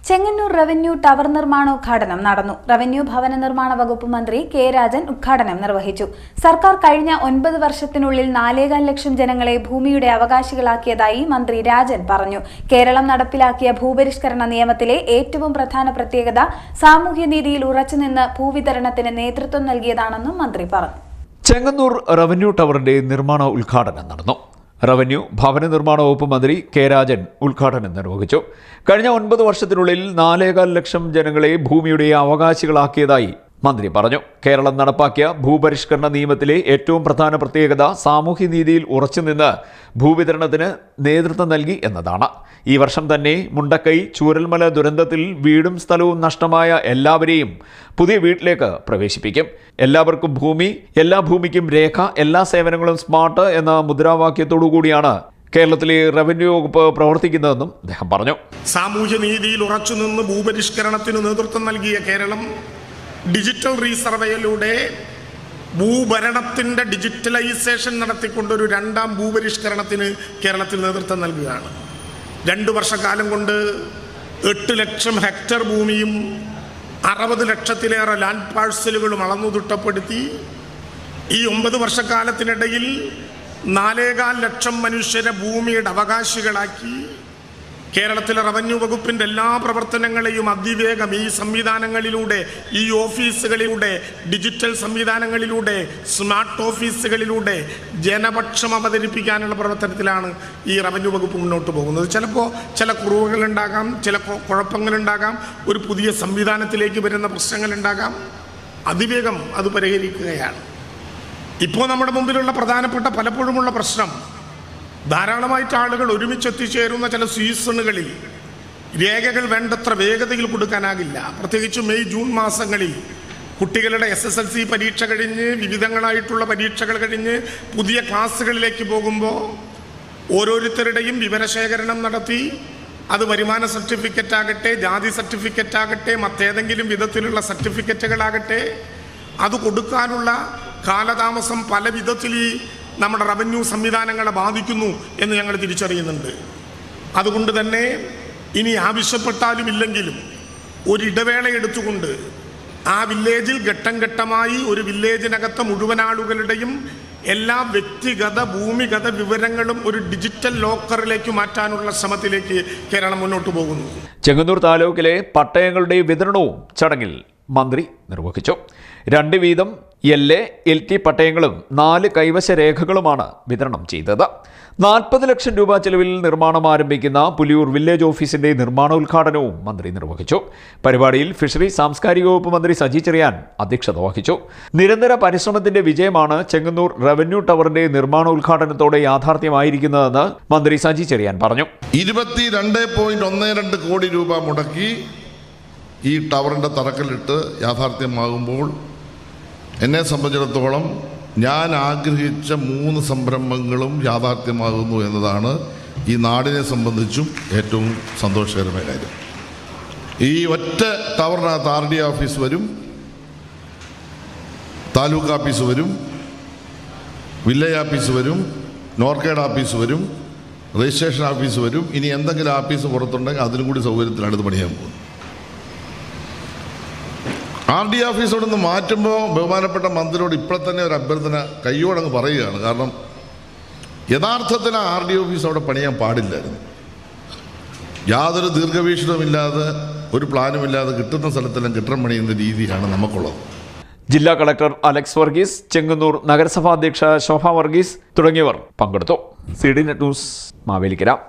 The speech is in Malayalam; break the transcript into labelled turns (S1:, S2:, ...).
S1: ചെങ്ങന്നൂർ റവന്യൂ ടവർ നിർമ്മാണോദ്ഘാടനം നടന്നു. റവന്യൂ ഭവന നിർമ്മാണ വകുപ്പ് മന്ത്രി കെ രാജൻ ഉദ്ഘാടനം നിർവഹിച്ചു. സർക്കാർ കഴിഞ്ഞ 9 വർഷത്തിനുള്ളിൽ 4.25 ലക്ഷം ജനങ്ങളെ ഭൂമിയുടെ അവകാശികളാക്കിയതായി മന്ത്രി രാജൻ പറഞ്ഞു. കേരളം നടപ്പിലാക്കിയ ഭൂപരിഷ്കരണ നിയമത്തിലെ ഏറ്റവും പ്രധാന പ്രത്യേകത സാമൂഹ്യനീതിയിൽ ഉറച്ചുനിന്ന് ഭൂവിതരണത്തിന് നേതൃത്വം നൽകിയതാണെന്നും മന്ത്രി പറഞ്ഞു.
S2: ചെങ്ങന്നൂർ റവന്യൂ ടവറിന്റെ നിർമ്മാണ ഉദ്ഘാടനം നടന്നു. റവന്യൂ ഭവന നിർമ്മാണ വകുപ്പ് മന്ത്രി കെ രാജൻ ഉദ്ഘാടനം നിർവഹിച്ചു. കഴിഞ്ഞ 9 വർഷത്തിനുള്ളിൽ 4.25 ലക്ഷം ജനങ്ങളെ ഭൂമിയുടെ അവകാശികളാക്കിയതായി മന്ത്രി പറഞ്ഞു. കേരളം നടപ്പാക്കിയ ഭൂപരിഷ്കരണ നിയമത്തിലെ ഏറ്റവും പ്രധാന പ്രത്യേകത സാമൂഹ്യനീതിയിൽ ഉറച്ചുനിന്ന് ഭൂവിതരണത്തിന് നേതൃത്വം നൽകി എന്നതാണ്. ഈ വർഷം തന്നെ മുണ്ടക്കൈ ചൂരൽമല ദുരന്തത്തിൽ വീടും സ്ഥലവും നഷ്ടമായ എല്ലാവരെയും പുതിയ വീട്ടിലേക്ക് പ്രവേശിപ്പിക്കും. എല്ലാവർക്കും ഭൂമി, എല്ലാ ഭൂമിക്കും രേഖ, എല്ലാ സേവനങ്ങളും സ്മാർട്ട് എന്ന മുദ്രാവാക്യത്തോടുകൂടിയാണ് കേരളത്തിലെ റവന്യൂ വകുപ്പ് പ്രവർത്തിക്കുന്നതെന്നും അദ്ദേഹം പറഞ്ഞു.
S3: സാമൂഹ്യനീതിയിൽ ഉറച്ചുനിന്ന് ഭൂപരിഷ്കരണത്തിന് നേതൃത്വം നൽകിയ കേരളം ഡിജിറ്റൽ റീസർവേയിലൂടെ ഭൂഭരണത്തിൻ്റെ ഡിജിറ്റലൈസേഷൻ നടത്തിക്കൊണ്ടൊരു രണ്ടാം ഭൂപരിഷ്കരണത്തിന് കേരളത്തിൽ നേതൃത്വം നൽകുകയാണ്. 2 വർഷക്കാലം കൊണ്ട് 8 ലക്ഷം ഹെക്ടർ ഭൂമിയും 60 ലക്ഷത്തിലേറെ ലാൻഡ് പാഴ്സലുകളും അളന്നു തിട്ടപ്പെടുത്തി ഈ 9 വർഷക്കാലത്തിനിടയിൽ 4.25 ലക്ഷം മനുഷ്യരെ ഭൂമിയുടെ അവകാശികളാക്കി. കേരളത്തിലെ റവന്യൂ വകുപ്പിൻ്റെ എല്ലാ പ്രവർത്തനങ്ങളെയും അതിവേഗം ഈ സംവിധാനങ്ങളിലൂടെ, ഈ ഓഫീസുകളിലൂടെ, ഡിജിറ്റൽ സംവിധാനങ്ങളിലൂടെ, സ്മാർട്ട് ഓഫീസുകളിലൂടെ ജനപക്ഷം അവതരിപ്പിക്കാനുള്ള പ്രവർത്തനത്തിലാണ് ഈ റവന്യൂ വകുപ്പ് മുന്നോട്ട് പോകുന്നത്. ചിലപ്പോൾ ചില കുറവുകളുണ്ടാകാം, ചില കുഴപ്പങ്ങളുണ്ടാകാം, ഒരു പുതിയ സംവിധാനത്തിലേക്ക് വരുന്ന പ്രശ്നങ്ങളുണ്ടാകാം. അതിവേഗം അത് പരിഹരിക്കുകയാണ്. ഇപ്പോൾ നമ്മുടെ മുമ്പിലുള്ള പ്രധാനപ്പെട്ട പലപ്പോഴുമുള്ള പ്രശ്നം, ധാരാളമായിട്ട് ആളുകൾ ഒരുമിച്ചെത്തിച്ചേരുന്ന ചില സീസണുകളിൽ രേഖകൾ വേണ്ടത്ര വേഗതയിൽ കൊടുക്കാനാകില്ല. പ്രത്യേകിച്ച് മെയ് ജൂൺ മാസങ്ങളിൽ കുട്ടികളുടെ SSLC പരീക്ഷ കഴിഞ്ഞ് വിവിധങ്ങളായിട്ടുള്ള പരീക്ഷകൾ കഴിഞ്ഞ് പുതിയ ക്ലാസ്സുകളിലേക്ക് പോകുമ്പോൾ ഓരോരുത്തരുടെയും വിവരശേഖരണം നടത്തി അത് വരുമാന സർട്ടിഫിക്കറ്റ് ആകട്ടെ, ജാതി സർട്ടിഫിക്കറ്റ് ആകട്ടെ, മറ്റേതെങ്കിലും വിധത്തിലുള്ള സർട്ടിഫിക്കറ്റുകളാകട്ടെ, അത് കൊടുക്കാനുള്ള കാലതാമസം പല വിധത്തിൽ നമ്മുടെ റവന്യൂ സംവിധാനങ്ങളെ ബാധിക്കുന്നു എന്ന് ഞങ്ങൾ തിരിച്ചറിയുന്നുണ്ട്. അതുകൊണ്ട് തന്നെ ഇനി ആവശ്യപ്പെട്ടാലും ഇല്ലെങ്കിലും ഒരിടവേള എടുത്തുകൊണ്ട് ആ വില്ലേജിൽ ഘട്ടം ഘട്ടമായി ഒരു വില്ലേജിനകത്ത് മുഴുവൻ ആളുകളുടെയും എല്ലാ വ്യക്തിഗത ഭൂമിഗത വിവരങ്ങളും ഒരു ഡിജിറ്റൽ ലോക്കറിലേക്ക് മാറ്റാനുള്ള ശ്രമത്തിലേക്ക് കേരളം മുന്നോട്ട് പോകുന്നു.
S2: ചെങ്ങന്നൂർ താലൂക്കിലെ പട്ടയങ്ങളുടെ വിതരണവും ചടങ്ങിൽ മന്ത്രി നിർവഹിച്ചു. 2 വീതം LA, LT പട്ടയങ്ങളും 4 കൈവശ രേഖകളുമാണ് വിതരണം ചെയ്തത്. 40 ലക്ഷം രൂപ ചെലവിൽ നിർമ്മാണം ആരംഭിക്കുന്ന പുലിയൂർ വില്ലേജ് ഓഫീസിന്റെ നിർമ്മാണോദ്ഘാടനവും മന്ത്രി നിർവഹിച്ചു. പരിപാടിയിൽ ഫിഷറി സാംസ്കാരിക വകുപ്പ് മന്ത്രി സജി ചെറിയാൻ അധ്യക്ഷത വഹിച്ചു. നിരന്തര പരിശ്രമത്തിന്റെ വിജയമാണ് ചെങ്ങന്നൂർ റവന്യൂ ടവറിന്റെ നിർമ്മാണോദ്ഘാടനത്തോടെ യാഥാർത്ഥ്യമായിരിക്കുന്നതെന്ന് മന്ത്രി സജി ചെറിയാൻ പറഞ്ഞു.
S4: 22.12 കോടി രൂപ മുടക്കി ഈ ടവറിൻ്റെ തറക്കല്ലിട്ട് യാഥാർത്ഥ്യമാകുമ്പോൾ എന്നെ സംബന്ധിച്ചിടത്തോളം ഞാൻ ആഗ്രഹിച്ച 3 സംരംഭങ്ങളും യാഥാർത്ഥ്യമാകുന്നു എന്നതാണ് ഈ നാടിനെ സംബന്ധിച്ചും ഏറ്റവും സന്തോഷകരമായ കാര്യം. ഈ ഒറ്റ ടവറിനകത്ത് RD ഓഫീസ് വരും, താലൂക്ക് ഓഫീസ് വരും, വില്ലേജ് ഓഫീസ് വരും, നോർക്കേഡ് ഓഫീസ് വരും, രജിസ്ട്രേഷൻ ഓഫീസ് വരും. ഇനി എന്തെങ്കിലും ഓഫീസ് പുറത്തുണ്ടെങ്കിൽ അതിനും കൂടി സൗകര്യത്തിലാണ് ഇത് പണിയാൻ പോകുന്നത്. RD ഓഫീസോട് നിന്ന് മാറ്റുമ്പോൾ ബഹുമാനപ്പെട്ട മന്ത്രിയോട് ഇപ്പോൾ തന്നെ ഒരു അഭ്യർത്ഥന കയ്യോടങ്ങ് പറയുകയാണ്. കാരണം യഥാർത്ഥത്തിൽ RD ഓഫീസ് അവിടെ പണിയാൻ പാടില്ലായിരുന്നു. യാതൊരു ദീർഘവീക്ഷണമില്ലാതെ ഒരു പ്ലാനുമില്ലാതെ കിട്ടുന്ന സ്ഥലത്തെല്ലാം കെട്ടിടം പണിയുന്ന രീതിയാണ് നമുക്കുള്ളത്.
S2: ജില്ലാ കളക്ടർ അലക്സ് വർഗീസ്, ചെങ്ങന്നൂർ നഗരസഭാ അധ്യക്ഷ ശോഭ വർഗീസ് തുടങ്ങിയവർ പങ്കെടുത്തു. CDNet news, Mavelikkara.